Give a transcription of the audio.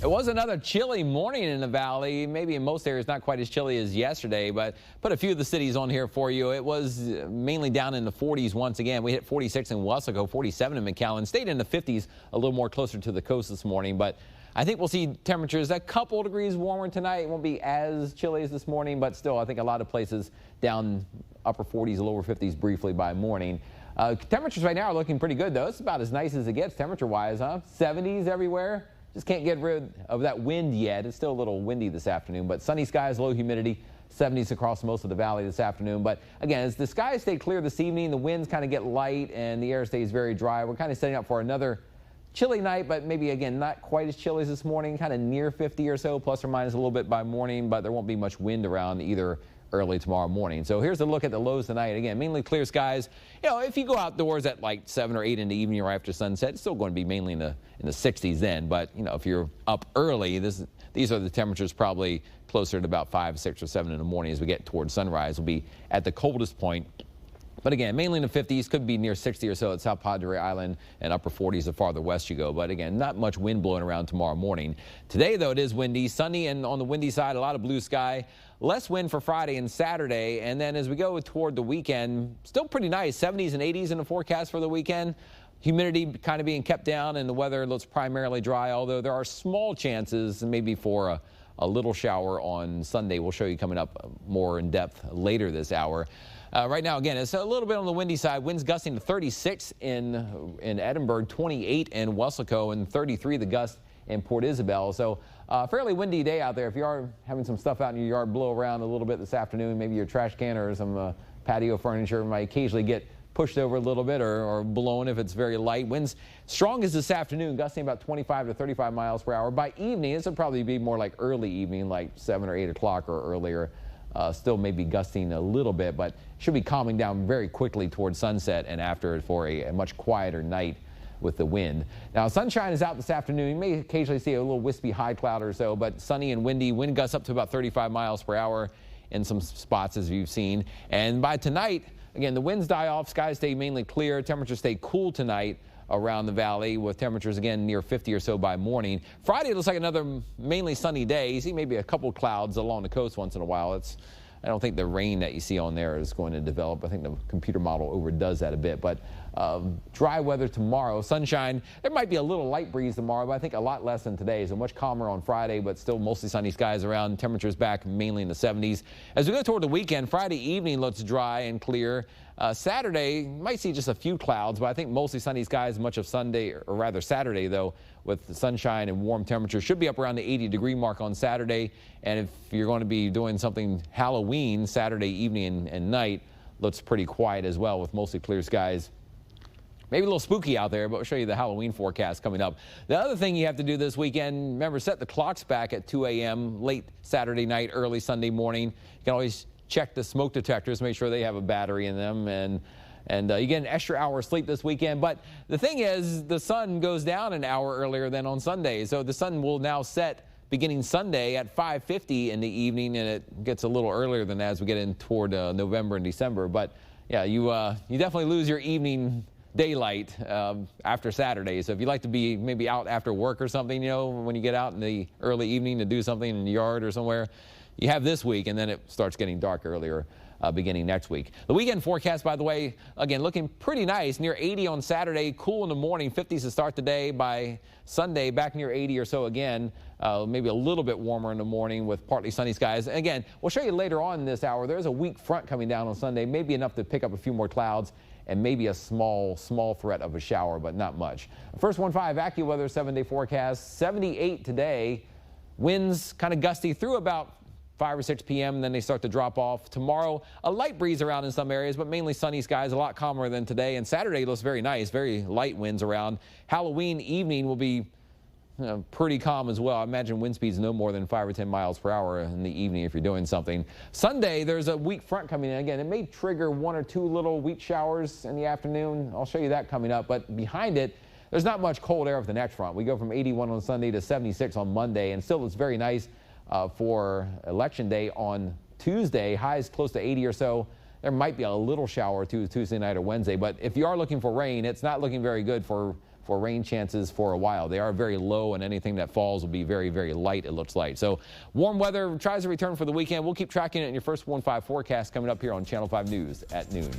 It was another chilly morning in the valley. Maybe in most areas not quite as chilly as yesterday, but put a few of the cities on here for you. It was mainly down in the 40s once again. We hit 46 in Weslaco, 47 in McAllen. Stayed in the 50s a little more closer to the coast this morning, but I think we'll see temperatures a couple degrees warmer tonight. It won't be as chilly as this morning, but still I think a lot of places down upper 40s, lower 50s briefly by morning. Temperatures right now are looking pretty good though. It's about as nice as it gets temperature-wise, huh? 70s everywhere. Just can't get rid of that wind yet. It's still a little windy this afternoon, but sunny skies, low humidity, 70s across most of the valley this afternoon. But again, as the skies stay clear this evening, the winds kind of get light and the air stays very dry. We're kind of setting up for another chilly night, but maybe again not quite as chilly as this morning, kind of near 50 or so, plus or minus a little bit by morning, but there won't be much wind around either early tomorrow morning. So here's a look at the lows tonight. Again, mainly clear skies. You know, if you go outdoors at like 7 or 8 in the evening or after sunset, it's still going to be mainly in the 60s then. But, you know, if you're up early, these are the temperatures probably closer to about 5, 6, or 7 in the morning as we get towards sunrise. Will be at the coldest point. But again, mainly in the 50s, could be near 60 or so at South Padre Island, and upper 40s the farther west you go. But again, not much wind blowing around tomorrow morning. Today, though, it is windy, sunny, and on the windy side, a lot of blue sky. Less wind for Friday and Saturday. And then as we go toward the weekend, still pretty nice, 70s and 80s in the forecast for the weekend. Humidity kind of being kept down, and the weather looks primarily dry, although there are small chances maybe for a little shower on Sunday. We'll show you coming up more in depth later this hour. Right now, again, it's a little bit on the windy side. Winds gusting to 36 in Edinburgh, 28 in Weslaco, and 33 the gust in Port Isabel. So fairly windy day out there. If you are having some stuff out in your yard blow around a little bit this afternoon, maybe your trash can or some patio furniture might occasionally get pushed over a little bit or blown if it's very light. Winds strongest this afternoon, gusting about 25 to 35 miles per hour. By evening, this will probably be more like early evening, like 7 or 8 o'clock or earlier. Still maybe gusting a little bit, but should be calming down very quickly towards sunset and after for a much quieter night with the wind. Now, sunshine is out this afternoon. You may occasionally see a little wispy high cloud or so, but sunny and windy. Wind gusts up to about 35 miles per hour in some spots, as you've seen. And by tonight, again, the winds die off. Skies stay mainly clear. Temperatures stay cool tonight around the valley with temperatures again near 50 or so by morning. Friday looks like another mainly sunny day. You see maybe a couple clouds along the coast once in a while. I don't think the rain that you see on there is going to develop. I think the computer model overdoes that a bit. But dry weather tomorrow. Sunshine. There might be a little light breeze tomorrow, but I think a lot less than today. So much calmer on Friday, but still mostly sunny skies around. Temperatures back mainly in the 70s. As we go toward the weekend, Friday evening looks dry and clear. Saturday, you might see just a few clouds, but I think mostly sunny skies much of Sunday, or rather Saturday, though, with the sunshine and warm temperatures. Should be up around the 80-degree mark on Saturday. And if you're going to be doing something Halloween, Saturday evening and night, looks pretty quiet as well with mostly clear skies. Maybe a little spooky out there, but we'll show you the Halloween forecast coming up. The other thing you have to do this weekend, remember, set the clocks back at 2 a.m. late Saturday night, early Sunday morning. You can always check the smoke detectors, make sure they have a battery in them, and you get an extra hour of sleep this weekend. But the thing is, the sun goes down an hour earlier than on Sunday, so the sun will now set beginning Sunday at 5:50 in the evening, and it gets a little earlier than that as we get in toward November and December. But yeah, you definitely lose your evening daylight after Saturday. So if you like to be maybe out after work or something, you know, when you get out in the early evening to do something in the yard or somewhere, you have this week, and then it starts getting dark earlier beginning next week. The weekend forecast, by the way, again, looking pretty nice. Near 80 on Saturday, cool in the morning, 50s to start the day. By Sunday, back near 80 or so again, maybe a little bit warmer in the morning with partly sunny skies. Again, we'll show you later on in this hour, there's a weak front coming down on Sunday, maybe enough to pick up a few more clouds and maybe a small threat of a shower, but not much. First 1-5 Accuweather 7-day forecast, 78 today. Winds kind of gusty through about 5 or 6 p.m., and then they start to drop off. Tomorrow, a light breeze around in some areas, but mainly sunny skies, a lot calmer than today. And Saturday looks very nice, very light winds around. Halloween evening will be pretty calm as well. I imagine wind speeds no more than 5 or 10 miles per hour in the evening if you're doing something. Sunday, there's a weak front coming in. Again, it may trigger 1 or 2 little weak showers in the afternoon. I'll show you that coming up. But behind it, there's not much cold air with the next front. We go from 81 on Sunday to 76 on Monday, and still it's very nice for Election Day on Tuesday. Highs close to 80 or so. There might be a little shower or two Tuesday night or Wednesday, but if you are looking for rain, it's not looking very good for for rain chances for a while. They are very low, and anything that falls will be very, very light, it looks like. So warm weather tries to return for the weekend. We'll keep tracking it in your first 1-5 forecast coming up here on Channel 5 News at noon.